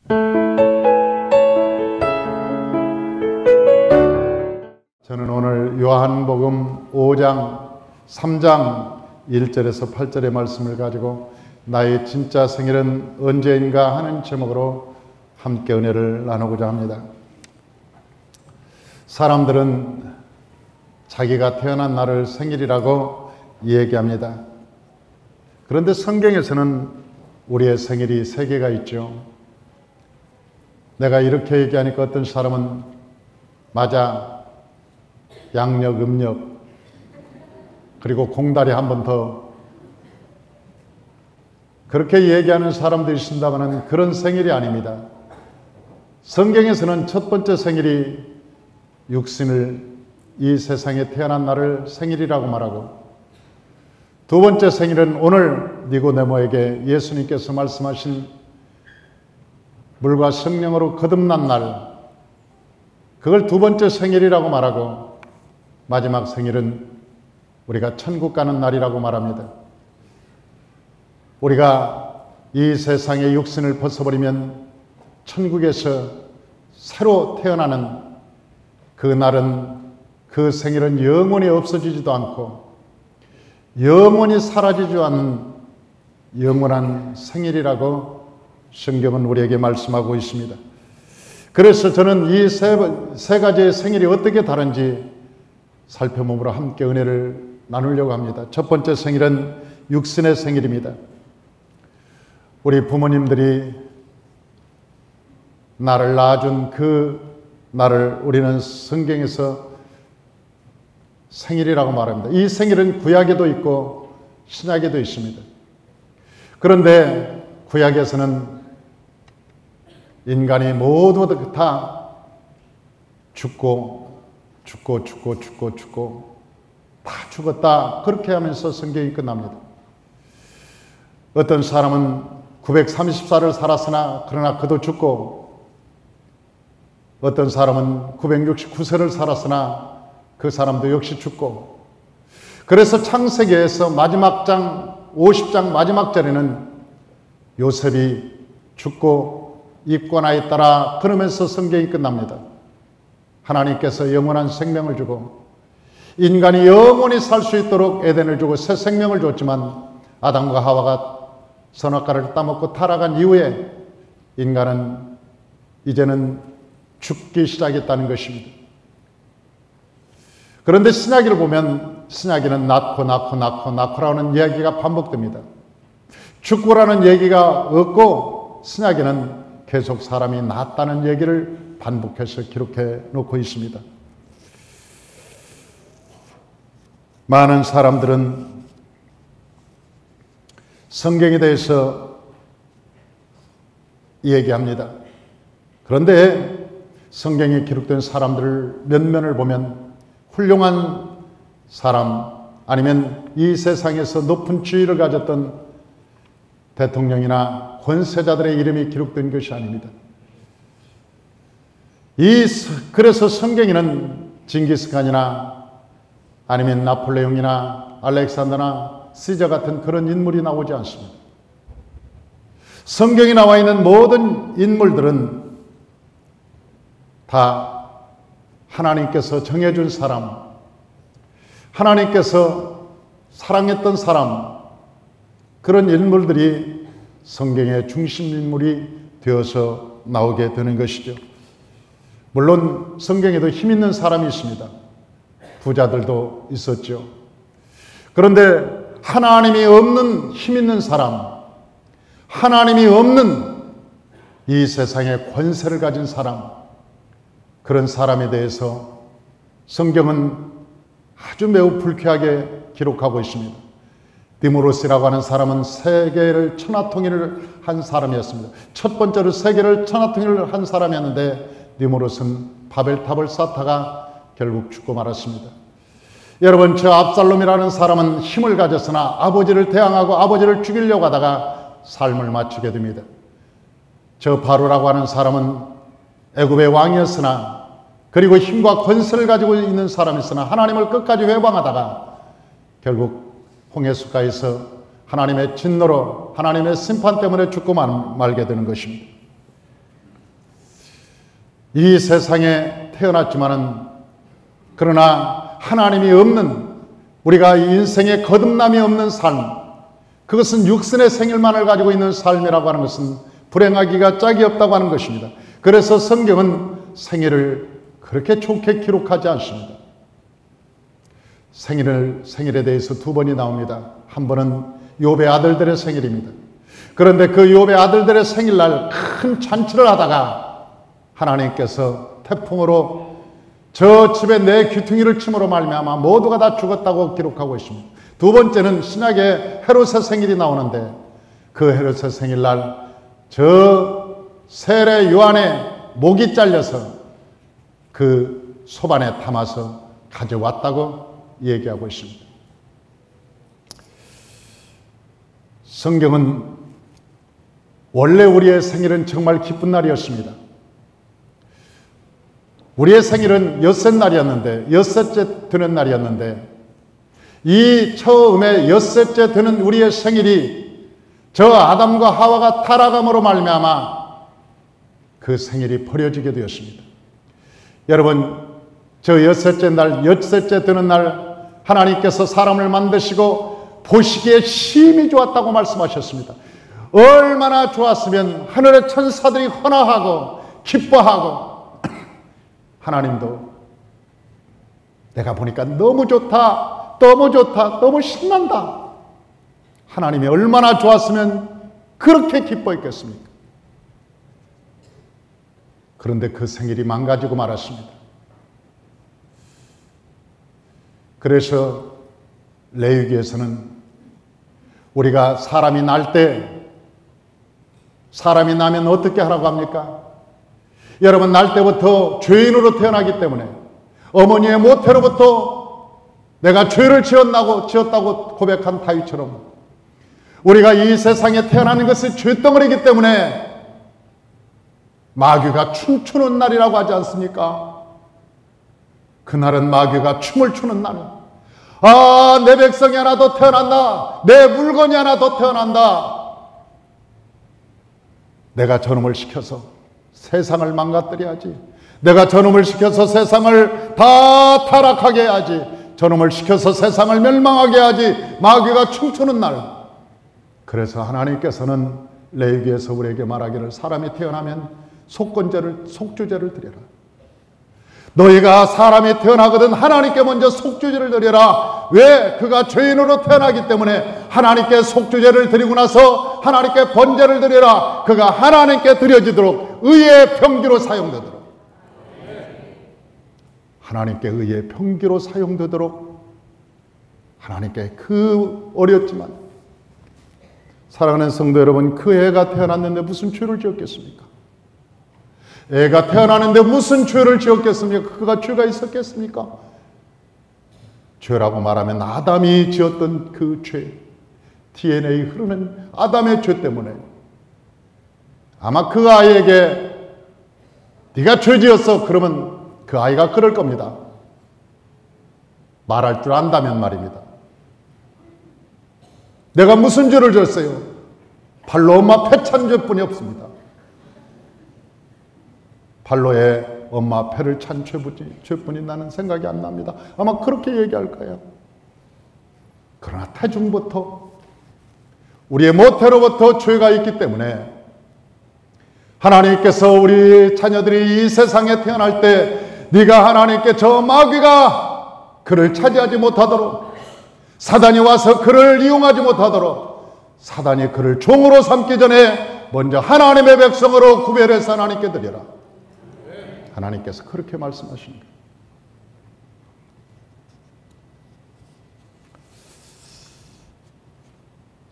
저는 오늘 요한복음 5장 3장 1절에서 8절의 말씀을 가지고 나의 진짜 생일은 언제인가 하는 제목으로 함께 은혜를 나누고자 합니다. 사람들은 자기가 태어난 날을 생일이라고 얘기합니다. 그런데 성경에서는 우리의 생일이 3개가 있죠. 내가 이렇게 얘기하니까 어떤 사람은 맞아, 양력, 음력, 그리고 공달이 한 번 더, 그렇게 얘기하는 사람들이 있습니다만 그런 생일이 아닙니다. 성경에서는 첫 번째 생일이 육신을 이 세상에 태어난 날을 생일이라고 말하고, 두 번째 생일은 오늘 니고데모에게 예수님께서 말씀하신 물과 성령으로 거듭난 날, 그걸 두 번째 생일이라고 말하고, 마지막 생일은 우리가 천국 가는 날이라고 말합니다. 우리가 이 세상의 육신을 벗어버리면 천국에서 새로 태어나는 그 날은, 그 생일은 영원히 없어지지도 않고 영원히 사라지지 않는 영원한 생일이라고 성경은 우리에게 말씀하고 있습니다. 그래서 저는 이 세 가지의 생일이 어떻게 다른지 살펴보므로 함께 은혜를 나누려고 합니다. 첫 번째 생일은 육신의 생일입니다. 우리 부모님들이 나를 낳아준 그 날을 우리는 성경에서 생일이라고 말합니다. 이 생일은 구약에도 있고 신약에도 있습니다. 그런데 구약에서는 인간이 모두 다 죽고 다 죽었다, 그렇게 하면서 성경이 끝납니다. 어떤 사람은 930살을 살았으나 그러나 그도 죽고, 어떤 사람은 969세를 살았으나 그 사람도 역시 죽고, 그래서 창세기에서 마지막 장 50장 마지막 절에는 요셉이 죽고 입관하였더라 그러면서 성경이 끝납니다. 하나님께서 영원한 생명을 주고 인간이 영원히 살 수 있도록 에덴을 주고 새 생명을 줬지만, 아담과 하와가 선악과를 따먹고 타락한 이후에 인간은 이제는 죽기 시작했다는 것입니다. 그런데 신약기를 보면 신약기는 낳고라는 이야기가 반복됩니다. 죽고라는 얘기가 없고, 신약기는 계속 사람이 낳았다는 얘기를 반복해서 기록해 놓고 있습니다. 많은 사람들은 성경에 대해서 얘기합니다. 그런데 성경에 기록된 사람들 몇 면을 보면 훌륭한 사람, 아니면 이 세상에서 높은 지위를 가졌던 대통령이나 권세자들의 이름이 기록된 것이 아닙니다. 그래서 성경에는 징기스칸이나 아니면 나폴레옹이나 알렉산더나 시저 같은 그런 인물이 나오지 않습니다. 성경에 나와 있는 모든 인물들은 다 하나님께서 정해준 사람, 하나님께서 사랑했던 사람, 그런 인물들이 성경의 중심 인물이 되어서 나오게 되는 것이죠. 물론 성경에도 힘 있는 사람이 있습니다. 부자들도 있었죠. 그런데 하나님이 없는 힘 있는 사람, 하나님이 없는 이 세상에 권세를 가진 사람, 그런 사람에 대해서 성경은 아주 매우 불쾌하게 기록하고 있습니다. 디모로스라고 하는 사람은 세계를 천하통일을 한 사람이었습니다. 첫 번째로 세계를 천하통일을 한 사람이었는데, 디모로스는 바벨탑을 쌓다가 결국 죽고 말았습니다. 여러분, 저 압살롬이라는 사람은 힘을 가졌으나 아버지를 대항하고 아버지를 죽이려고 하다가 삶을 마치게 됩니다. 저 바로라고 하는 사람은 애굽의 왕이었으나, 그리고 힘과 권세를 가지고 있는 사람이었으나 하나님을 끝까지 회방하다가 결국 홍해수가에서 하나님의 진노로, 하나님의 심판 때문에 죽고 말게 되는 것입니다. 이 세상에 태어났지만은 그러나 하나님이 없는, 우리가 인생에 거듭남이 없는 삶, 그것은 육신의 생일만을 가지고 있는 삶이라고 하는 것은 불행하기가 짝이 없다고 하는 것입니다. 그래서 성경은 생일을 그렇게 좋게 기록하지 않습니다. 생일에 대해서 두 번이 나옵니다. 한 번은 욥의 아들들의 생일입니다. 그런데 그 욥의 아들들의 생일날 큰 잔치를 하다가 하나님께서 태풍으로 저 집에 내 귀퉁이를 침으로 말미암아 모두가 다 죽었다고 기록하고 있습니다. 두 번째는 신약에 헤롯의 생일이 나오는데 그 헤롯의 생일날 저 세례 요한의 목이 잘려서 그 소반에 담아서 가져왔다고 얘기하고 있습니다. 성경은 원래 우리의 생일은 정말 기쁜 날이었습니다. 우리의 생일은 엿새 날이었는데, 엿새째 드는 날이었는데, 이 처음에 엿새째 드는 우리의 생일이 저 아담과 하와가 타락함으로 말미암아 그 생일이 버려지게 되었습니다. 여러분, 저 엿새째 날, 엿새째 드는 날 하나님께서 사람을 만드시고 보시기에 심히 좋았다고 말씀하셨습니다. 얼마나 좋았으면 하늘의 천사들이 헌화하고 기뻐하고 하나님도 내가 보니까 너무 좋다, 너무 좋다, 너무 신난다. 하나님이 얼마나 좋았으면 그렇게 기뻐했겠습니까? 그런데 그 생일이 망가지고 말았습니다. 그래서 레위기에서는 우리가 사람이 나면 어떻게 하라고 합니까? 여러분, 날 때부터 죄인으로 태어나기 때문에 어머니의 모태로부터 내가 죄를 지었다고 고백한 다윗처럼 우리가 이 세상에 태어나는 것이 죄덩어리이기 때문에 마귀가 춤추는 날이라고 하지 않습니까? 그날은 마귀가 춤을 추는 날. 아, 내 백성이 하나 더 태어난다. 내 물건이 하나 더 태어난다. 내가 저놈을 시켜서 세상을 망가뜨려야지. 내가 저놈을 시켜서 세상을 다 타락하게 해야지. 저놈을 시켜서 세상을 멸망하게 해야지. 마귀가 춤추는 날. 그래서 하나님께서는 레위기에서 우리에게 말하기를 사람이 태어나면 속주제를 드려라. 너희가 사람이 태어나거든 하나님께 먼저 속주제를 드려라. 왜? 그가 죄인으로 태어나기 때문에 하나님께 속주제를 드리고 나서 하나님께 번제를 드려라. 그가 하나님께 드려지도록 의의 평기로 사용되도록. 하나님께 의의 평기로 사용되도록 하나님께 그 어렵지만 사랑하는 성도 여러분, 그 애가 태어났는데 무슨 죄를 지었겠습니까? 애가 태어나는데 무슨 죄를 지었겠습니까? 그가 죄가 있었겠습니까? 죄라고 말하면 아담이 지었던 그 죄, DNA 흐르는 아담의 죄 때문에 아마 그 아이에게 네가 죄 지었어 그러면 그 아이가 그럴 겁니다. 말할 줄 안다면 말입니다. 내가 무슨 죄를 졌어요? 발로 엄마 패찬 죄뿐이 없습니다. 발로에 엄마 패를 찬 죄뿐이 나는 생각이 안 납니다. 아마 그렇게 얘기할 거예요. 그러나 태중부터 우리의 모태로부터 죄가 있기 때문에 하나님께서 우리 자녀들이 이 세상에 태어날 때 네가 하나님께 저 마귀가 그를 차지하지 못하도록 사단이 와서 그를 이용하지 못하도록 사단이 그를 종으로 삼기 전에 먼저 하나님의 백성으로 구별해서 하나님께 드려라. 하나님께서 그렇게 말씀하십니다.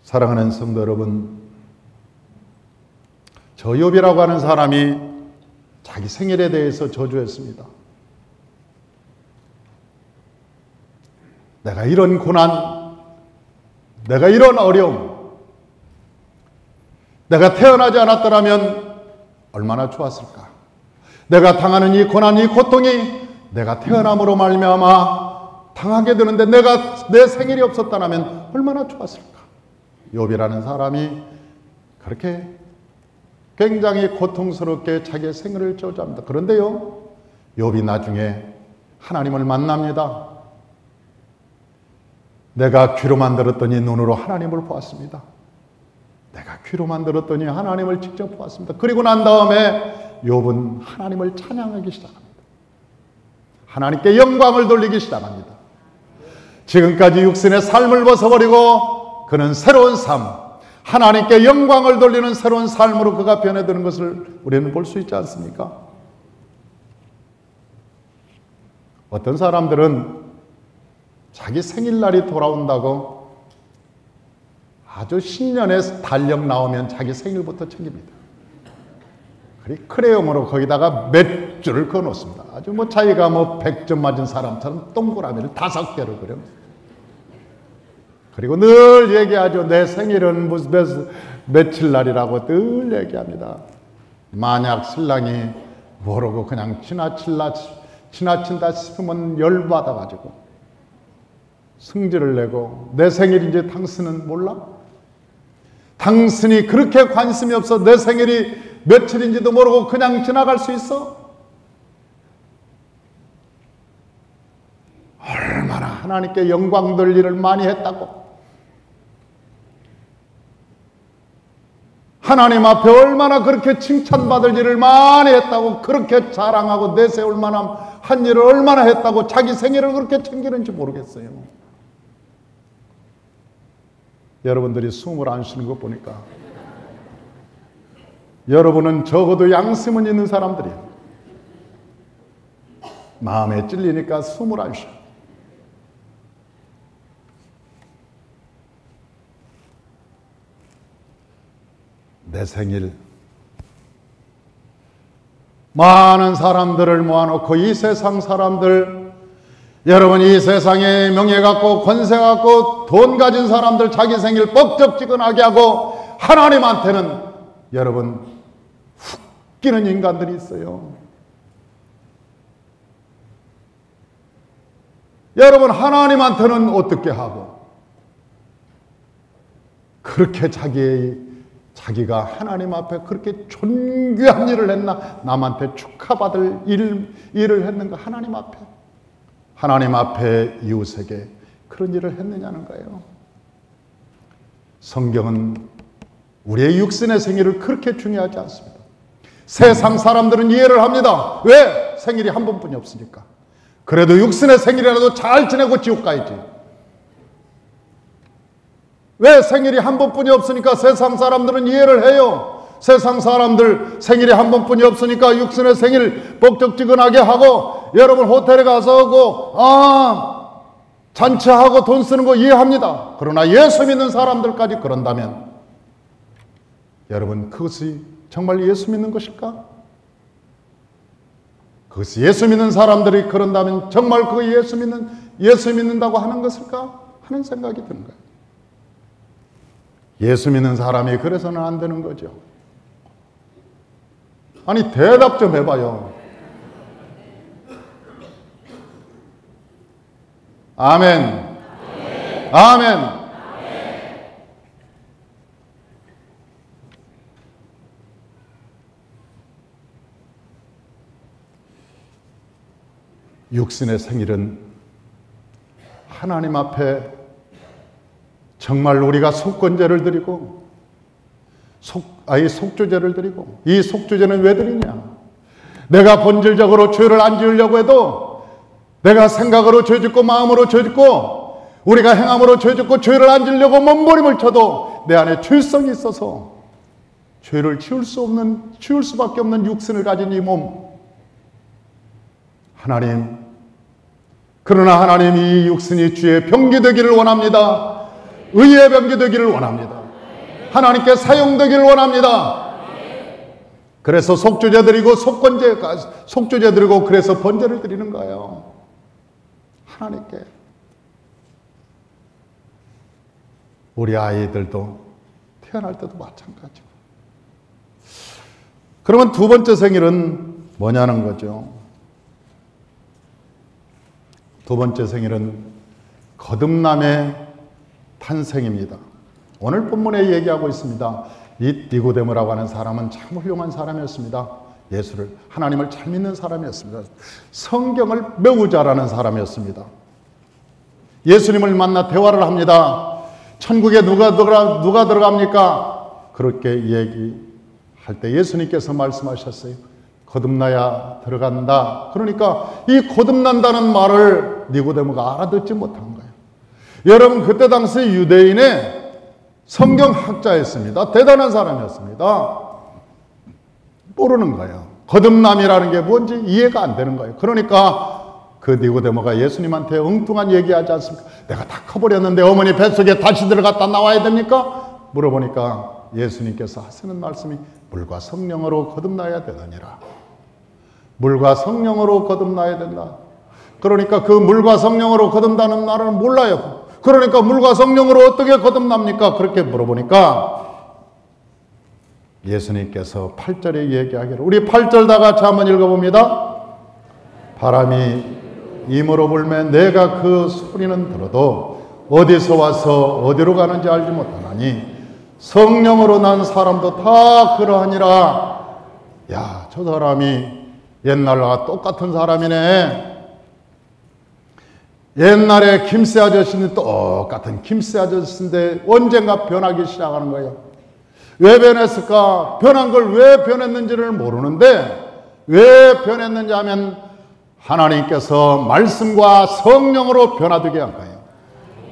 사랑하는 성도 여러분, 저 욥이라고 하는 사람이 자기 생일에 대해서 저주했습니다. 내가 이런 고난, 내가 이런 어려움, 내가 태어나지 않았더라면 얼마나 좋았을까? 내가 당하는 이 고난, 이 고통이 내가 태어남으로 말미암아 당하게 되는데 내가 내 생일이 없었다면 얼마나 좋았을까? 욥이라는 사람이 그렇게 굉장히 고통스럽게 자기의 생애를 저주합니다. 그런데요, 욥이 나중에 하나님을 만납니다. 내가 귀로만 들었더니 눈으로 하나님을 보았습니다. 내가 귀로만 들었더니 하나님을 직접 보았습니다. 그리고 난 다음에 욥은 하나님을 찬양하기 시작합니다. 하나님께 영광을 돌리기 시작합니다. 지금까지 육신의 삶을 벗어버리고 그는 새로운 삶, 하나님께 영광을 돌리는 새로운 삶으로 그가 변해드는 것을 우리는 볼 수 있지 않습니까? 어떤 사람들은 자기 생일날이 돌아온다고 아주 신년에 달력 나오면 자기 생일부터 챙깁니다. 크레용으로 거기다가 몇 줄을 그어놓습니다. 아주 자기가 100점 맞은 사람처럼 동그라미를 5개를 그려. 그리고 늘 얘기하죠. 내 생일은 무슨 며칠 날이라고 늘 얘기합니다. 만약 신랑이 모르고 그냥 지나친다 싶으면 열받아가지고 승질을 내고, 내 생일인지 당신은 몰라? 당신이 그렇게 관심이 없어 내 생일이 며칠인지도 모르고 그냥 지나갈 수 있어? 얼마나 하나님께 영광 돌릴 일을 많이 했다고, 하나님 앞에 얼마나 그렇게 칭찬받을 일을 많이 했다고, 그렇게 자랑하고 내세울 만한 한 일을 얼마나 했다고 자기 생일을 그렇게 챙기는지 모르겠어요. 여러분들이 숨을 안 쉬는 거 보니까 여러분은 적어도 양심은 있는 사람들이에요. 마음에 찔리니까 숨을 안 쉬어. 내 생일, 많은 사람들을 모아놓고 이 세상 사람들, 여러분 이 세상에 명예 갖고 권세 갖고 돈 가진 사람들 자기 생일 뻑적지근하게 하고 하나님한테는 여러분 훅 끼는 인간들이 있어요. 여러분 하나님한테는 어떻게 하고 그렇게 자기가 하나님 앞에 그렇게 존귀한 일을 했나, 남한테 축하받을 일을 했는가, 하나님 앞에 이웃에게 그런 일을 했느냐는 거예요. 성경은 우리의 육신의 생일을 그렇게 중요하지 않습니다. 세상 사람들은 이해를 합니다. 왜? 생일이 한 번뿐이 없으니까. 그래도 육신의 생일이라도 잘 지내고 지옥 가야지. 왜? 생일이 한 번뿐이 없으니까 세상 사람들은 이해를 해요. 세상 사람들 생일이 한 번뿐이 없으니까 육신의 생일 뻑적지근하게 하고, 여러분 호텔에 가서 잔치하고 돈 쓰는 거 이해합니다. 그러나 예수 믿는 사람들까지 그런다면 여러분 그것이 정말 예수 믿는 것일까? 그것이 예수 믿는 사람들이 그런다면 정말 그거 예수 믿는다고 하는 것일까? 하는 생각이 드는 거예요. 예수 믿는 사람이 그래서는 안 되는 거죠. 아니 대답 좀 해봐요. 아멘. 아멘. 육신의 생일은 하나님 앞에 정말 우리가 속건제를 드리고 속주제를 드리고, 이 속주제는 왜 드리냐? 내가 본질적으로 죄를 안 지으려고 해도 내가 생각으로 죄 짓고 마음으로 죄 짓고 우리가 행함으로 죄 짓고 죄를 안 지으려고 몸부림을 쳐도 내 안에 죄성이 있어서 죄를 지울 수밖에 없는 육신을 가진 이 몸, 그러나 하나님 이 육신이 주의 병기 되기를 원합니다. 의의 병기 되기를 원합니다. 하나님께 사용되기를 원합니다. 그래서 속주제 드리고 속주제 드리고 그래서 번제를 드리는 거예요. 하나님께. 우리 아이들도 태어날 때도 마찬가지고. 그러면 두 번째 생일은 뭐냐는 거죠. 두 번째 생일은 거듭남의 탄생입니다. 오늘 본문에 얘기하고 있습니다. 이 니고데모라고 하는 사람은 참 훌륭한 사람이었습니다. 예수를, 하나님을 잘 믿는 사람이었습니다. 성경을 매우 잘 아는 사람이었습니다. 예수님을 만나 대화를 합니다. 천국에 누가 들어갑니까? 그렇게 얘기할 때 예수님께서 말씀하셨어요. 거듭나야 들어간다. 그러니까 이 거듭난다는 말을 니고데모가 알아듣지 못한 거예요. 여러분, 그때 당시 유대인의 성경학자였습니다. 대단한 사람이었습니다. 모르는 거예요. 거듭남이라는 게 뭔지 이해가 안 되는 거예요. 그러니까 그 니고데모가 예수님한테 엉뚱한 얘기하지 않습니까? 내가 다 커버렸는데 어머니 뱃속에 다시 들어갔다 나와야 됩니까? 물어보니까 예수님께서 하시는 말씀이 물과 성령으로 거듭나야 되느니라. 물과 성령으로 거듭나야 된다. 그러니까 그 물과 성령으로 거듭나는 나를 몰라요. 그러니까 물과 성령으로 어떻게 거듭납니까? 그렇게 물어보니까 예수님께서 8절에 얘기하기를, 우리 8절 다 같이 한번 읽어봅니다. 바람이 임으로 불매 내가 그 소리는 들어도 어디서 와서 어디로 가는지 알지 못하나니 성령으로 난 사람도 다 그러하니라. 야, 저 사람이 옛날과 똑같은 사람이네. 옛날에 김새 아저씨는 똑같은 김새 아저씨인데 언젠가 변하기 시작하는 거예요. 왜 변했을까? 변한 걸 왜 변했는지를 모르는데 왜 변했는지 하면 하나님께서 말씀과 성령으로 변화되게 한 거예요.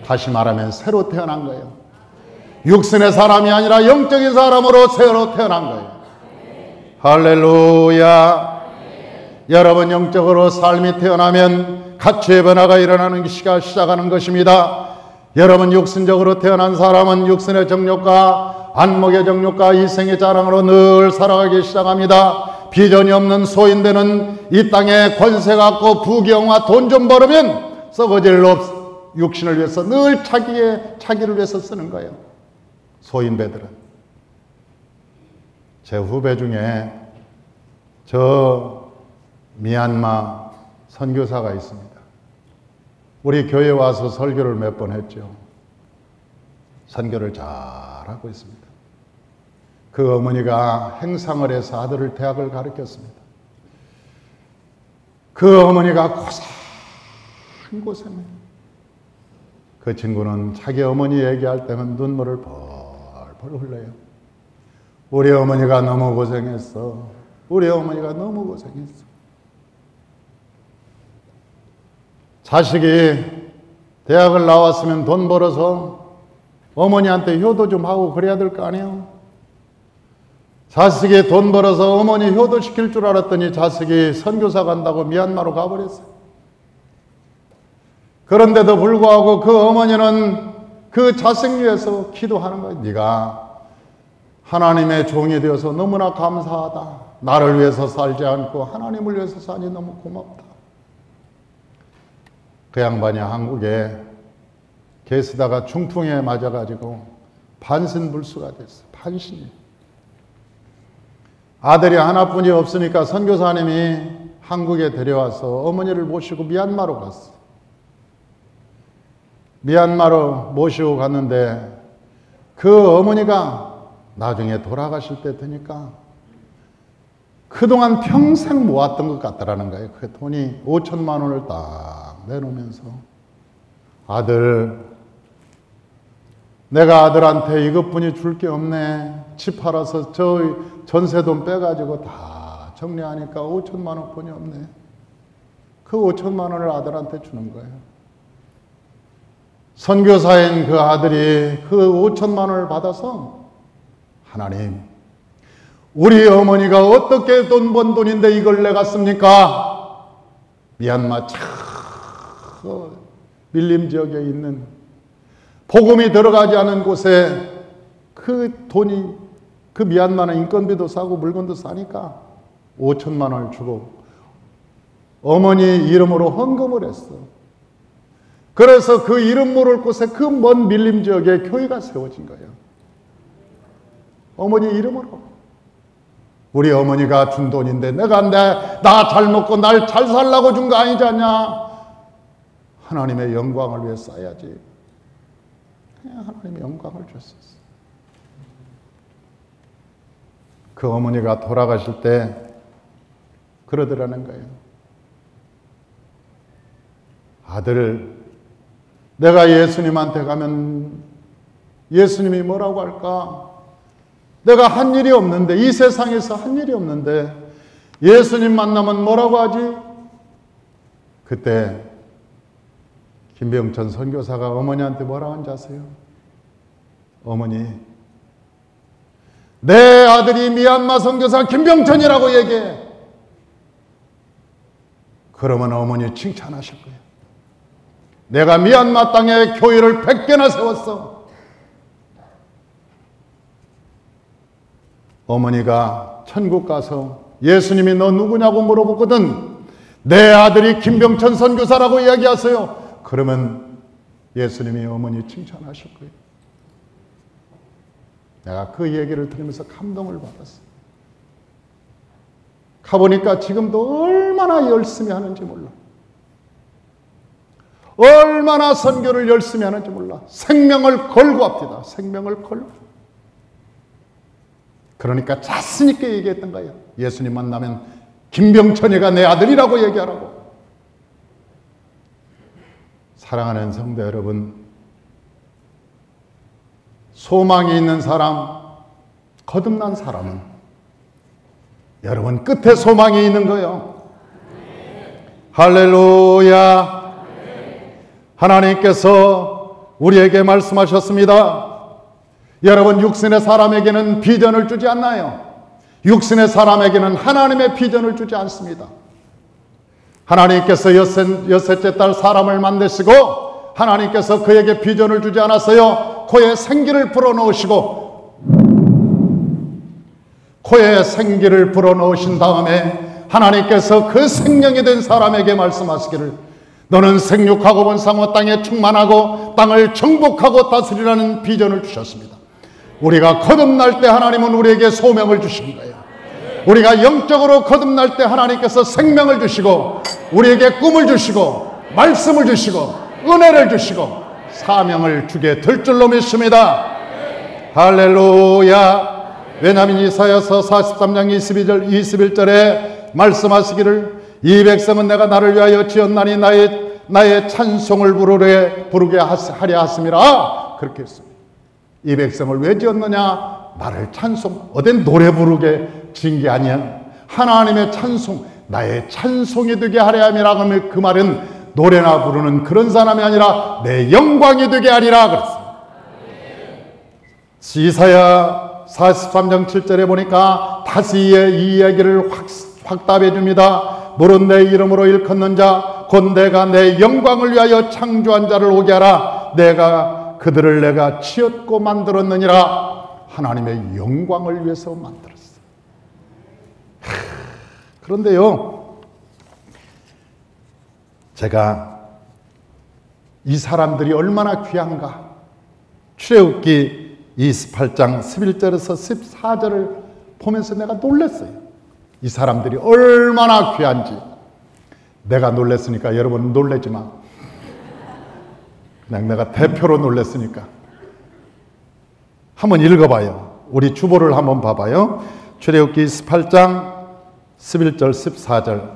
다시 말하면 새로 태어난 거예요. 육신의 사람이 아니라 영적인 사람으로 새로 태어난 거예요. 할렐루야. 여러분, 영적으로 삶이 태어나면 가치의 변화가 일어나는 시작하는 것입니다. 여러분, 육신적으로 태어난 사람은 육신의 정욕과 안목의 정욕과 이생의 자랑으로 늘 살아가기 시작합니다. 비전이 없는 소인되는 이 땅에 권세 갖고 부귀영화 돈 좀 벌으면 썩어질 육신을 위해서 늘 자기를 위해서 쓰는 거예요. 소인배들은. 제 후배 중에 저 미얀마 선교사가 있습니다. 우리 교회 와서 설교를 몇 번 했죠. 선교를 잘하고 있습니다. 그 어머니가 행상을 해서 아들을 대학을 가르쳤습니다. 그 어머니가 고생해요. 그 친구는 자기 어머니 얘기할 때는 눈물을 벌벌 흘려요. 우리 어머니가 너무 고생했어. 우리 어머니가 너무 고생했어. 자식이 대학을 나왔으면 돈 벌어서 어머니한테 효도 좀 하고 그래야 될 거 아니에요. 자식이 돈 벌어서 어머니 효도시킬 줄 알았더니 자식이 선교사 간다고 미얀마로 가버렸어요. 그런데도 불구하고 그 어머니는 그 자식 위해서 기도하는 거예요. 네가 하나님의 종이 되어서 너무나 감사하다. 나를 위해서 살지 않고 하나님을 위해서 사니 너무 고맙다. 그 양반이 한국에 계시다가 중풍에 맞아가지고 반신불수가 됐어요. 반신이. 아들이 하나뿐이 없으니까 선교사님이 한국에 데려와서 어머니를 모시고 미얀마로 갔어. 미얀마로 모시고 갔는데 그 어머니가 나중에 돌아가실 때 되니까 그동안 평생 모았던 것 같더라는 거예요. 그 돈이 5천만 원을 딱 내놓으면서 아들, 내가 아들한테 이것뿐이 줄 게 없네. 집 팔아서 저 전세돈 빼가지고 다 정리하니까 5천만 원뿐이 없네. 그 5천만 원을 아들한테 주는 거예요. 선교사인 그 아들이 그 5천만 원을 받아서 하나님, 우리 어머니가 어떻게 돈 번 돈인데 이걸 내가 씁니까? 미얀마 밀림 지역에 있는 복음이 들어가지 않은 곳에 그 돈이, 그 미얀마는 인건비도 싸고 물건도 싸니까 5천만 원을 주고 어머니 이름으로 헌금을 했어. 그래서 그 이름 모를 곳에 그 먼 밀림 지역에 교회가 세워진 거예요. 어머니 이름으로. 우리 어머니가 준 돈인데 내가 나 잘 먹고 날 잘 살라고 준 거 아니지 않냐? 하나님의 영광을 위해 써야지. 하나님의 영광을 줬었어. 그 어머니가 돌아가실 때 그러더라는 거예요. 아들, 내가 예수님한테 가면 예수님이 뭐라고 할까? 내가 한 일이 없는데, 이 세상에서 한 일이 없는데 예수님 만나면 뭐라고 하지? 그때 김병천 선교사가 어머니한테 뭐라고 한지 아세요? 어머니, 내 아들이 미얀마 선교사 김병천이라고 얘기해. 그러면 어머니 칭찬하실 거예요. 내가 미얀마 땅에 교회를 100개나 세웠어. 어머니가 천국 가서 예수님이 너 누구냐고 물어보거든. 내 아들이 김병천 선교사라고 이야기하세요. 그러면 예수님이 어머니 칭찬하실 거예요. 내가 그 얘기를 들으면서 감동을 받았어요. 가보니까 지금도 얼마나 열심히 하는지 몰라. 얼마나 선교를 열심히 하는지 몰라. 생명을 걸고 합니다. 생명을 걸고. 그러니까 자신 있게 얘기했던 거예요. 예수님 만나면 김병천이가 내 아들이라고 얘기하라고. 사랑하는 성도 여러분, 소망이 있는 사람, 거듭난 사람은 여러분 끝에 소망이 있는 거예요. 할렐루야. 하나님께서 우리에게 말씀하셨습니다. 여러분, 육신의 사람에게는 비전을 주지 않나요? 육신의 사람에게는 하나님의 비전을 주지 않습니다. 하나님께서 여섯째 달 사람을 만드시고 하나님께서 그에게 비전을 주지 않았어요. 코에 생기를 불어넣으시고, 코에 생기를 불어넣으신 다음에 하나님께서 그 생명이 된 사람에게 말씀하시기를 너는 생육하고 번성하고 땅에 충만하고 땅을 정복하고 다스리라는 비전을 주셨습니다. 우리가 거듭날 때 하나님은 우리에게 소명을 주신 거예요. 우리가 영적으로 거듭날 때 하나님께서 생명을 주시고 우리에게 꿈을 주시고 말씀을 주시고 은혜를 주시고 사명을 주게 될 줄로 믿습니다. 할렐루야. 왜냐하면 이사야서 43장 21절에 말씀하시기를 이 백성은 내가 나를 위하여 지었나니 나의 찬송을 부르게 하려 하심이라. 그렇게 했습니다. 이 백성을 왜 지었느냐? 나를 찬송, 어딘 노래 부르게 지은 게 아니야. 하나님의 찬송, 나의 찬송이 되게 하려 함이라. 그러면 그 말은 노래나 부르는 그런 사람이 아니라 내 영광이 되게 하리라 그랬습니다. 이사야 43장 7절에 보니까 다시 이 이야기를 확답해 줍니다. 물은 내 이름으로 일컫는 자 곧 내가 내 영광을 위하여 창조한 자를 오게 하라. 그들을 내가 지었고 만들었느니라. 하나님의 영광을 위해서 만들었어. 그런데요, 제가 이 사람들이 얼마나 귀한가, 출애굽기 28장 11절에서 14절을 보면서 내가 놀랐어요. 이 사람들이 얼마나 귀한지. 내가 놀랐으니까 여러분 놀라지 마. 그냥 내가 대표로 놀랐으니까. 한번 읽어봐요. 우리 주보를 한번 봐봐요. 출애굽기 28장 11절 14절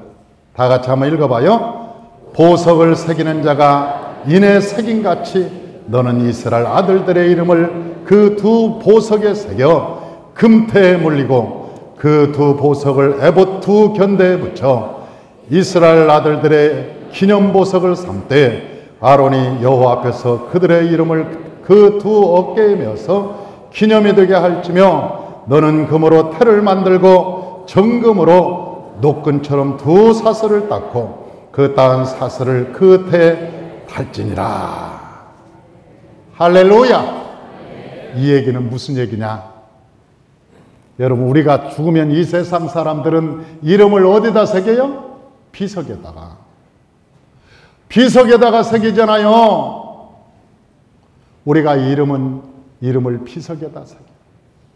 다 같이 한번 읽어봐요. 보석을 새기는 자가 인에 새김같이 너는 이스라엘 아들들의 이름을 그 두 보석에 새겨 금태에 물리고 그 두 보석을 에봇 두 견대에 붙여 이스라엘 아들들의 기념보석을 삼되 아론이 여호와 앞에서 그들의 이름을 그 두 어깨에 메어서 기념이 되게 할지며 너는 금으로 태를 만들고 정금으로 노끈처럼 두 사슬을 닦고 그 닦은 사슬을 그 태에 달지니라. 할렐루야. 이 얘기는 무슨 얘기냐? 여러분, 우리가 죽으면 이 세상 사람들은 이름을 어디다 새겨요? 비석에다가 새기잖아요. 우리가 이름을 비석에다 새겨.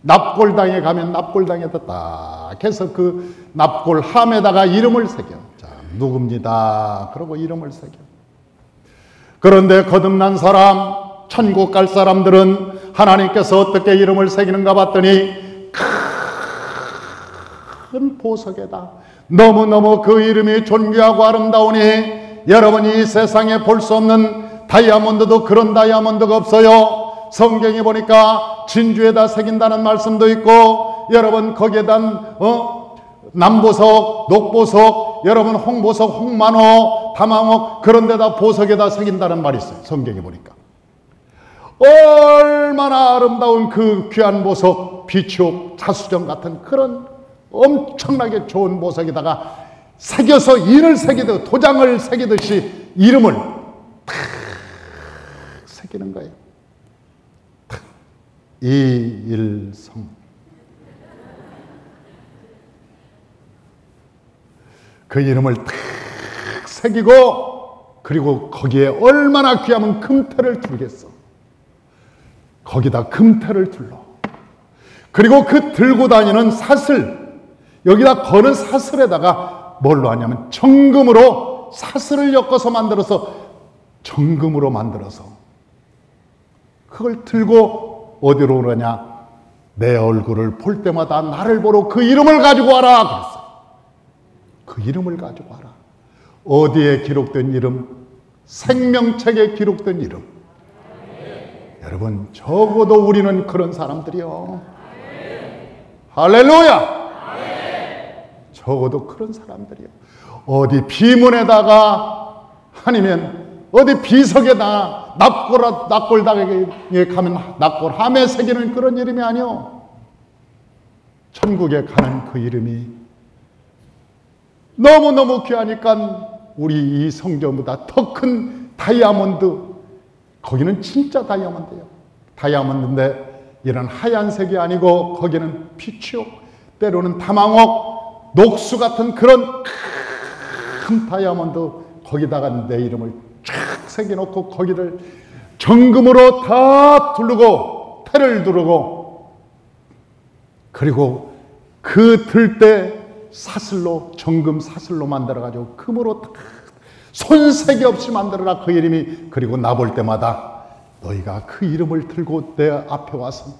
납골당에 가면 납골당에다 딱 해서 그 납골 함에다가 이름을 새겨. 자, 누굽니다. 그러고 이름을 새겨. 그런데 거듭난 사람, 천국 갈 사람들은 하나님께서 어떻게 이름을 새기는가 봤더니 큰 보석에다 너무너무 그 이름이 존귀하고 아름다우니 여러분 이 세상에 볼 수 없는 다이아몬드도 그런 다이아몬드가 없어요. 성경에 보니까 진주에다 새긴다는 말씀도 있고 여러분 거기에다 남보석, 녹보석, 여러분 홍보석, 홍만호, 다망옥 그런 데다 보석에다 새긴다는 말이 있어요. 성경에 보니까. 얼마나 아름다운 그 귀한 보석, 비추옥, 자수정 같은 그런 엄청나게 좋은 보석에다가 새겨서 인을 새기듯 도장을 새기듯이 이름을 탁 새기는 거예요. 탁. 이일성. 그 이름을 탁 새기고 그리고 거기에 얼마나 귀하면 금태를 두르겠어. 거기다 금태를 둘러. 그리고 그 들고 다니는 사슬, 여기다 거는 사슬에다가 뭘로 하냐면 정금으로 사슬을 엮어서 만들어서 정금으로 만들어서 그걸 들고 어디로 오느냐? 내 얼굴을 볼 때마다 나를 보러 그 이름을 가지고 와라 그랬어요. 그 이름을 가지고 와라. 어디에 기록된 이름? 생명책에 기록된 이름. 여러분 적어도 우리는 그런 사람들이요. 할렐루야. 적어도 그런 사람들이요. 어디 비문에다가 아니면 어디 비석에다 납골당에 가면 납골 함에 새기는 그런 이름이 아니요. 천국에 가는 그 이름이 너무너무 귀하니까 우리 이 성전보다 더 큰 다이아몬드, 거기는 진짜 다이아몬드예요. 다이아몬드인데 이런 하얀색이 아니고 거기는 피치옥, 때로는 다망옥, 녹수 같은 그런 큰 다이아몬드 거기다가 내 이름을 쫙 새겨놓고 거기를 정금으로 다 두르고 태를 두르고 그리고 그 들 때 사슬로 정금 사슬로 만들어가지고 금으로 손색이 없이 만들어라 그 이름이. 그리고 나 볼 때마다 너희가 그 이름을 들고 내 앞에 와서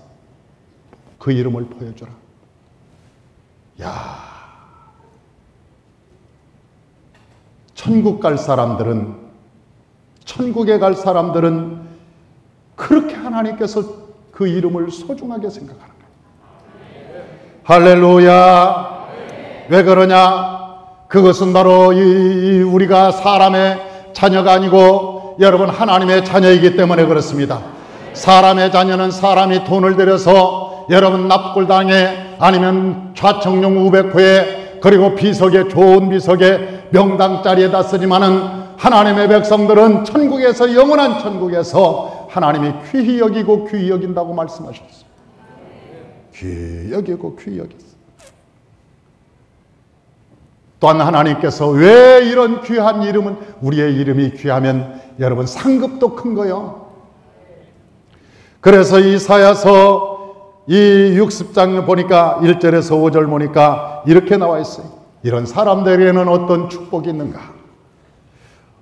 그 이름을 보여주라. 야, 천국 갈 사람들은, 천국에 갈 사람들은 그렇게 하나님께서 그 이름을 소중하게 생각하는 거예요. 할렐루야. 왜 그러냐? 그것은 바로 우리가 사람의 자녀가 아니고 여러분 하나님의 자녀이기 때문에 그렇습니다. 사람의 자녀는 사람이 돈을 들여서 여러분 납골당에 아니면 좌청룡 우백호에 그리고 비석에 좋은 비석에 명당자리에다 쓰지만은 하나님의 백성들은 천국에서 영원한 천국에서 하나님이 귀히 여기고 귀히 여긴다고 말씀하셨어요. 귀히 여기고 귀히 여겼어요. 또한 하나님께서 왜 이런 귀한 이름은, 우리의 이름이 귀하면 여러분 상급도 큰 거요. 그래서 이사야서 이 60장 보니까 1절에서 5절 보니까 이렇게 나와 있어요. 이런 사람들에게는 어떤 축복이 있는가?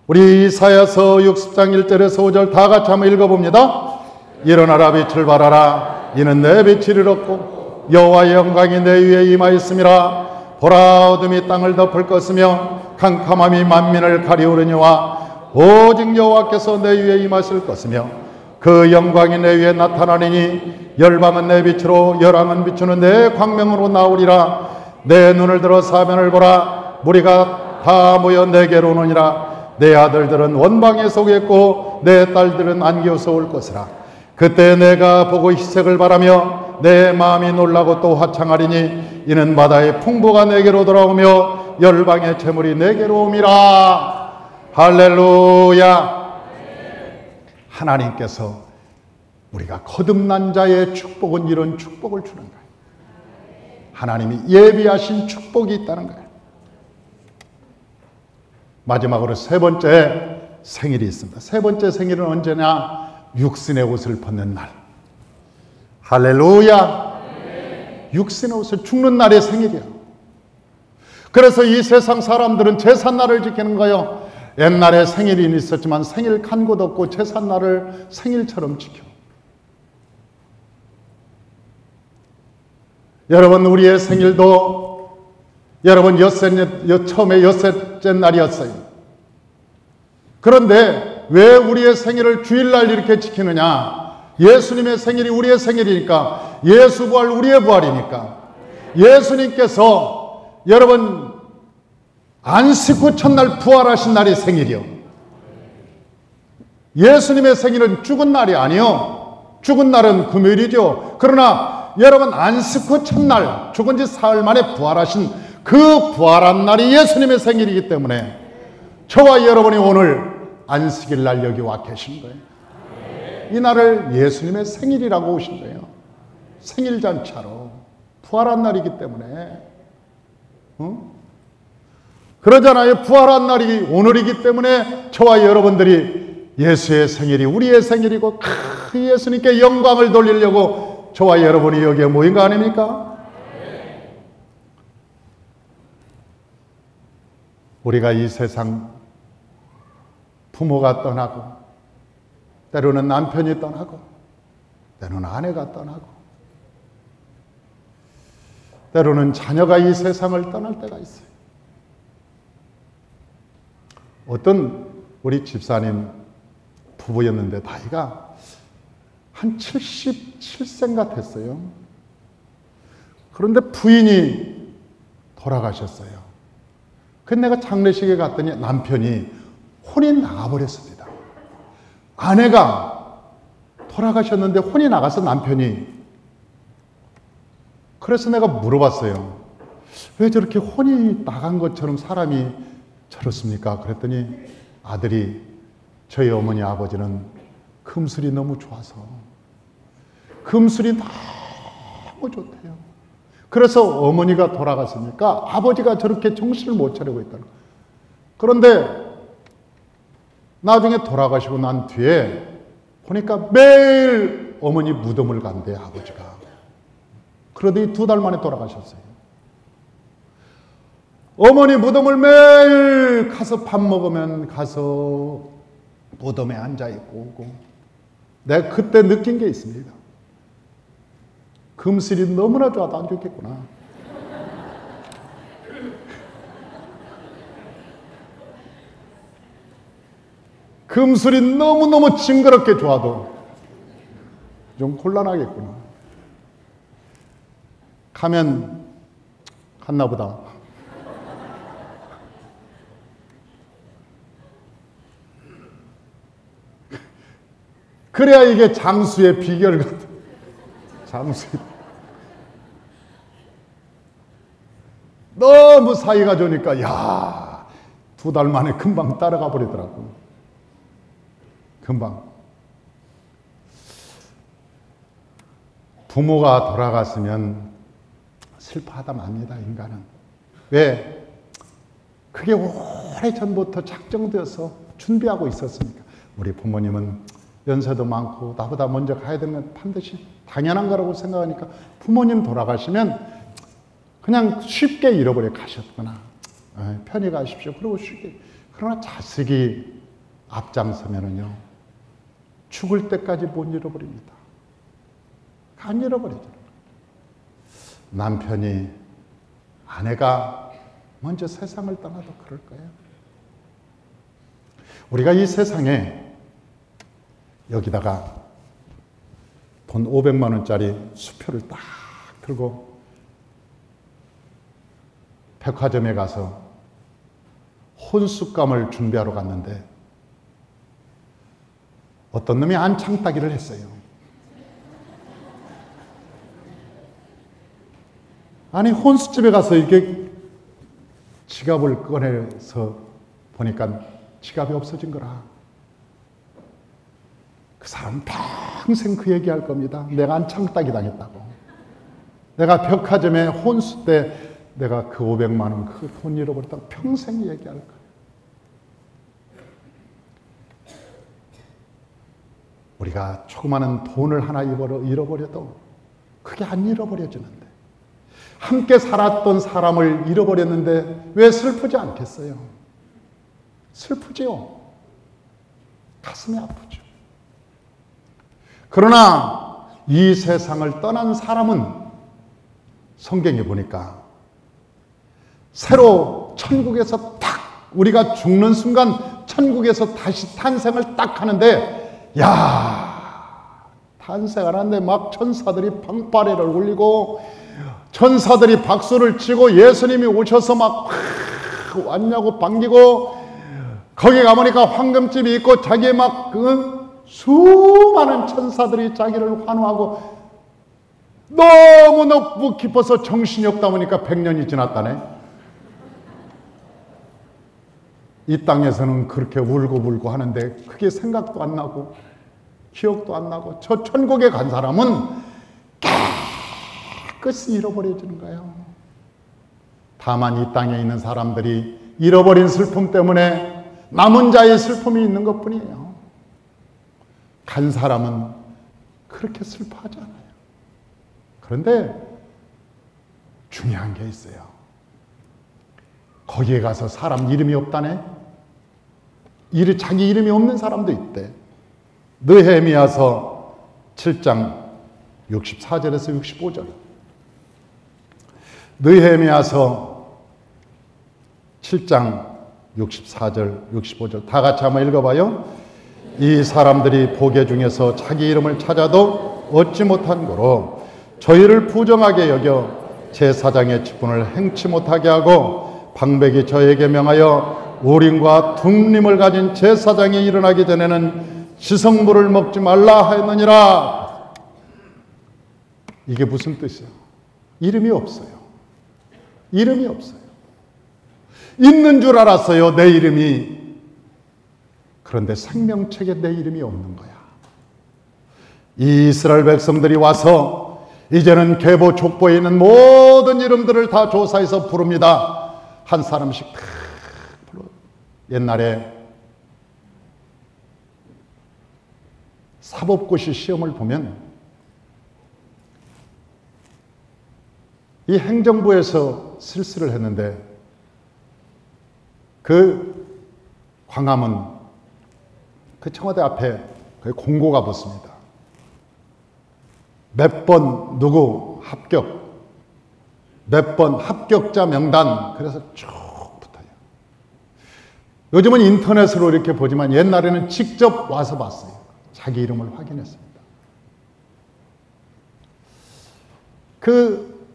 우리 이사야서 60장 1절에서 5절 다 같이 한번 읽어봅니다. 일어나라 빛을 발하라. 이는 내 빛이 이르렀고 여호와의 영광이 내 위에 임하였음이라. 보라 어둠이 땅을 덮을 것이며 캄캄함이 만민을 가리우려니와 오직 여호와께서 내 위에 임하실 것이며 그 영광이 내 위에 나타나리니 열방은 내 빛으로 열왕은 비추는 내 광명으로 나오리라. 내 눈을 들어 사면을 보라. 무리가 다 모여 내게로 오느니라. 내 아들들은 원방에서 오겠고 내 딸들은 안겨서 올 것이라. 그때 내가 보고 희색을 바라며 내 마음이 놀라고 또 화창하리니 이는 바다의 풍부가 내게로 돌아오며 열방의 재물이 내게로 옴이라. 할렐루야. 하나님께서 우리가 거듭난 자의 축복은 이런 축복을 주는 거예요. 하나님이 예비하신 축복이 있다는 거예요. 마지막으로 세 번째 생일이 있습니다. 세 번째 생일은 언제냐? 육신의 옷을 벗는 날. 할렐루야. 육신의 옷을 죽는 날의 생일이야. 그래서 이 세상 사람들은 제삿날을 지키는 거예요. 옛날에 생일이 있었지만 생일 간 곳 없고 제삿날을 생일처럼 지켜. 여러분 우리의 생일도 여러분, 처음에 엿새째 날이었어요. 그런데 왜 우리의 생일을 주일날 이렇게 지키느냐? 예수님의 생일이 우리의 생일이니까, 예수 부활 우리의 부활이니까. 예수님께서 여러분 안식 후 첫날 부활하신 날이 생일이요. 예수님의 생일은 죽은 날이 아니요. 죽은 날은 금요일이죠. 그러나 여러분 안식 후 첫날, 죽은 지 사흘 만에 부활하신 그 부활한 날이 예수님의 생일이기 때문에 저와 여러분이 오늘 안식일 날 여기 와 계신 거예요. 이 날을 예수님의 생일이라고 오신 거예요. 생일잔치하러. 부활한 날이기 때문에. 그러잖아요. 부활한 날이 오늘이기 때문에 저와 여러분들이 예수의 생일이 우리의 생일이고 예수님께 영광을 돌리려고 저와 여러분이 여기에 모인 거 아닙니까? 우리가 이 세상 부모가 떠나고 때로는 남편이 떠나고 때로는 아내가 떠나고 때로는 자녀가 이 세상을 떠날 때가 있어요. 어떤 우리 집사님 부부였는데 나이가 한 77세 같았어요. 그런데 부인이 돌아가셨어요. 근데 내가 장례식에 갔더니 남편이 혼이 나가버렸습니다. 아내가 돌아가셨는데 혼이 나가서 남편이. 그래서 내가 물어봤어요. 왜 저렇게 혼이 나간 것처럼 사람이 저렇습니까? 그랬더니 아들이, 저희 어머니 아버지는 금술이 너무 좋아서 금술이 너무 좋대요. 그래서 어머니가 돌아갔으니까 아버지가 저렇게 정신을 못 차리고 있다는 거예요. 그런데 나중에 돌아가시고 난 뒤에 보니까 매일 어머니 무덤을 간대요, 아버지가. 그러더니 2달 만에 돌아가셨어요. 어머니 무덤을 매일 가서 밥 먹으면 가서 무덤에 앉아있고 오고. 내가 그때 느낀 게 있습니다. 금슬이 너무나 좋아도 안 좋겠구나. 금술이 너무너무 징그럽게 좋아도 좀 곤란하겠구나. 가면 갔나 보다. 그래야 이게 장수의 비결 같아. 장수. 너무 사이가 좋으니까, 야, 2달 만에 금방 따라가 버리더라고. 금방. 부모가 돌아갔으면 슬퍼하다 맙니다, 인간은. 왜? 그게 오래전부터 작정되어서 준비하고 있었습니까? 우리 부모님은 연세도 많고 나보다 먼저 가야 되는 건 반드시 당연한 거라고 생각하니까 부모님 돌아가시면 그냥 쉽게 잃어버려 가셨구나. 편히 가십시오. 그러고 쉽게. 그러나 자식이 앞장서면은요, 죽을 때까지 못 잃어버립니다. 안 잃어버리죠. 남편이, 아내가 먼저 세상을 떠나도 그럴 거예요. 우리가 이 세상에 여기다가 돈 500만 원짜리 수표를 딱 들고 백화점에 가서 혼숫감을 준비하러 갔는데 어떤 놈이 안창따기를 했어요. 아니, 혼수집에 가서 이렇게 지갑을 꺼내서 보니까 지갑이 없어진 거라. 그 사람 평생 그 얘기할 겁니다. 내가 안창따기 당했다고. 내가 백화점에 혼수 때 내가 그 500만 원, 그 돈 잃어버렸다고 평생 얘기할 거예요. 우리가 조그마한 돈을 하나 잃어버려도 그게 안 잃어버려지는데, 함께 살았던 사람을 잃어버렸는데 왜 슬프지 않겠어요? 슬프지요. 가슴이 아프죠. 그러나 이 세상을 떠난 사람은 성경에 보니까 새로 천국에서 딱 우리가 죽는 순간 천국에서 다시 탄생을 딱 하는데, 탄생을 하는데 막 천사들이 방파레를 울리고 천사들이 박수를 치고 예수님이 오셔서 막 왔냐고 반기고, 거기 가보니까 황금집이 있고 자기의 막 수많은 천사들이 자기를 환호하고, 너무 깊어서 정신이 없다 보니까 100년이 지났다네. 이 땅에서는 그렇게 울고 하는데 그게 생각도 안 나고 기억도 안 나고, 저 천국에 간 사람은 깨끗이 잃어버려지는 거예요. 다만 이 땅에 있는 사람들이 잃어버린 슬픔 때문에 남은 자의 슬픔이 있는 것뿐이에요. 간 사람은 그렇게 슬퍼하지 않아요. 그런데 중요한 게 있어요. 거기에 가서 사람 이름이 없다네? 자기 이름이 없는 사람도 있대. 느헤미야서 7장 64절에서 65절. 느헤미야서 7장 64절, 65절. 다 같이 한번 읽어봐요. 이 사람들이 보게 중에서 자기 이름을 찾아도 얻지 못한 고로 저희를 부정하게 여겨 제사장의 직분을 행치 못하게 하고, 방백이 저에게 명하여 우림과 둠림을 가진 제사장이 일어나기 전에는 지성물을 먹지 말라 하였느니라. 이게 무슨 뜻이야? 이름이 없어요. 이름이 없어요. 있는 줄 알았어요, 내 이름이. 그런데 생명책에 내 이름이 없는 거야. 이 이스라엘 백성들이 와서 이제는 계보 족보에 있는 모든 이름들을 다 조사해서 부릅니다. 한 사람씩 다 불러. 옛날에 사법고시 시험을 보면 이 행정부에서 실수를 했는데 그 광화문 그 청와대 앞에 그 공고가 붙습니다. 몇 번 누구 합격, 몇 번 합격자 명단, 그래서 쭉 붙어요. 요즘은 인터넷으로 이렇게 보지만 옛날에는 직접 와서 봤어요. 자기 이름을 확인했습니다. 그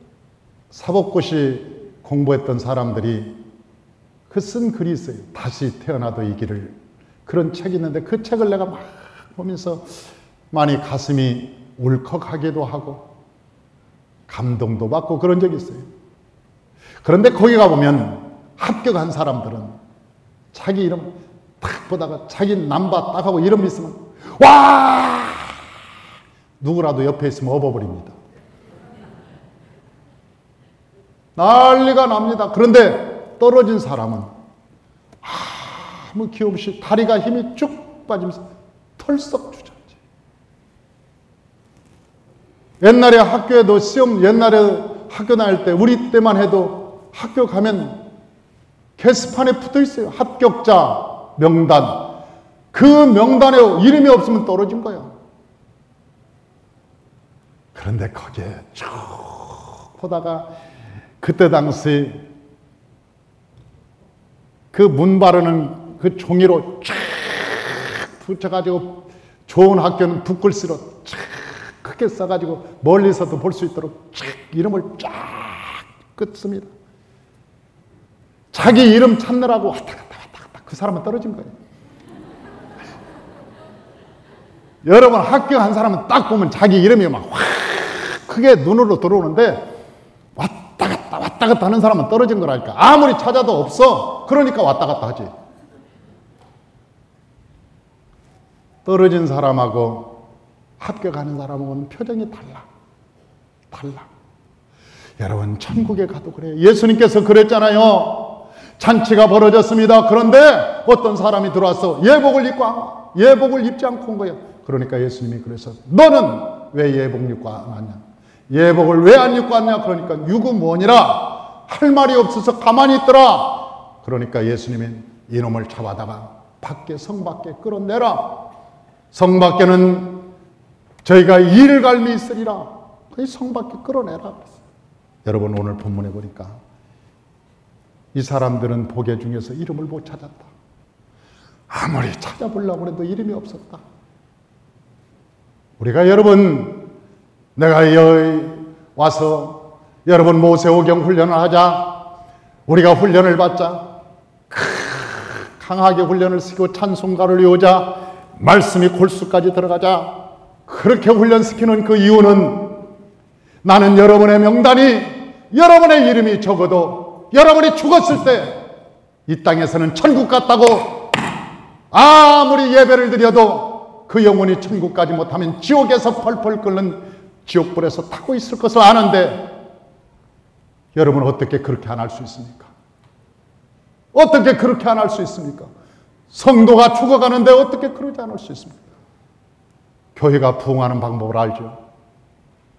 사법고시 공부했던 사람들이 그 쓴 글이 있어요. 다시 태어나도 이 길을. 그런 책이 있는데 그 책을 내가 막 보면서 많이 가슴이 울컥하기도 하고 감동도 받고 그런 적이 있어요. 그런데 거기 가보면 합격한 사람들은 자기 이름 딱 보다가 자기 남바 딱 하고 이름 있으면 와! 누구라도 옆에 있으면 업어버립니다. 난리가 납니다. 그런데 떨어진 사람은 아무 기회 없이 다리가 힘이 쭉 빠지면서 털썩 주저앉아요. 옛날에 학교에도 시험, 옛날에 학교 다닐 때 우리 때만 해도 학교 가면 게시판에 붙어 있어요. 합격자 명단. 그 명단에 이름이 없으면 떨어진 거예요. 그런데 거기에 쭉 보다가 그때 당시 그 문 바르는 그 종이로 쫙 붙여가지고 좋은 학교는 붓글씨로 쫙 크게 써가지고 멀리서도 볼 수 있도록 쫙 이름을 쫙 긋습니다. 자기 이름 찾느라고 왔다 갔다 그 사람은 떨어진 거예요. 여러분 합격한 사람은 딱 보면 자기 이름이 막 확 크게 눈으로 들어오는데 왔다 갔다 하는 사람은 떨어진 거라니까. 아무리 찾아도 없어. 그러니까 왔다 갔다 하지. 떨어진 사람하고 합격하는 사람하고는 표정이 달라. 여러분 천국에 가도 그래요. 예수님께서 그랬잖아요. 잔치가 벌어졌습니다. 그런데 어떤 사람이 들어와서 예복을 입지 않고 온 거예요. 그러니까 예수님이 그래서 너는 왜 예복 입고 안 왔냐? 예복을 왜 안 입고 왔냐? 그러니까 유구무원이라 할 말이 없어서 가만히 있더라. 그러니까 예수님이 이놈을 잡아다가 성 밖에 끌어내라. 성 밖에는 저희가 일갈미 있으리라. 성 밖에 끌어내라. 여러분 오늘 본문에 보니까 이 사람들은 보게 중에서 이름을 못 찾았다. 아무리 찾아보려고 해도 이름이 없었다. 우리가 여러분, 내가 여기 와서 여러분 모세오경 훈련을 하자, 우리가 훈련을 받자, 강하게 훈련을 시키고 찬송가를 외우자, 말씀이 골수까지 들어가자, 그렇게 훈련시키는 그 이유는 나는 여러분의 명단이, 여러분의 이름이 적어도 여러분이 죽었을 때 이 땅에서는 천국 같다고, 아무리 예배를 드려도 그 영혼이 천국 가지 못하면 지옥에서 펄펄 끓는 지옥불에서 타고 있을 것을 아는데, 여러분 어떻게 그렇게 안 할 수 있습니까? 어떻게 그렇게 안 할 수 있습니까? 성도가 죽어가는데 어떻게 그러지 않을 수 있습니까? 교회가 부흥하는 방법을 알죠.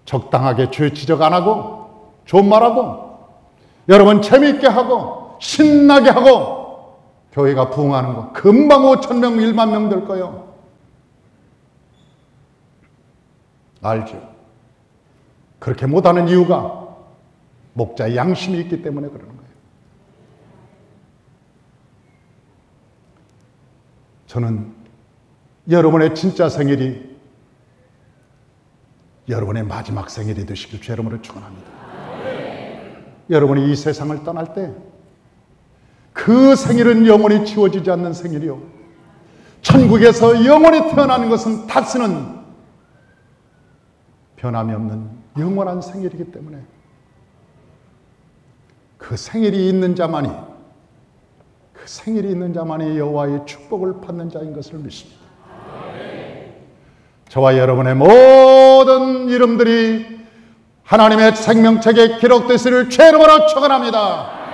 적당하게 죄 지적 안 하고 좋은 말하고 여러분 재미있게 하고 신나게 하고 교회가 부흥하는 거 금방 5,000명 1만 명 될 거예요. 알죠. 그렇게 못하는 이유가 목자의 양심이 있기 때문에 그러는 거예요. 저는 여러분의 진짜 생일이 여러분의 마지막 생일이 되시길 주 여러분을 축원합니다. 여러분이 이 세상을 떠날 때 그 생일은 영원히 지워지지 않는 생일이요, 천국에서 영원히 태어나는 것은 다시는 변함이 없는 영원한 생일이기 때문에 그 생일이 있는 자만이, 그 생일이 있는 자만이 여호와의 축복을 받는 자인 것을 믿습니다. 저와 여러분의 모든 이름들이 하나님의 생명책에 기록되시를 죄 이름으로 축원합니다.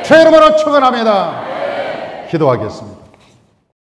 죄 이름으로 축원합니다. 기도하겠습니다.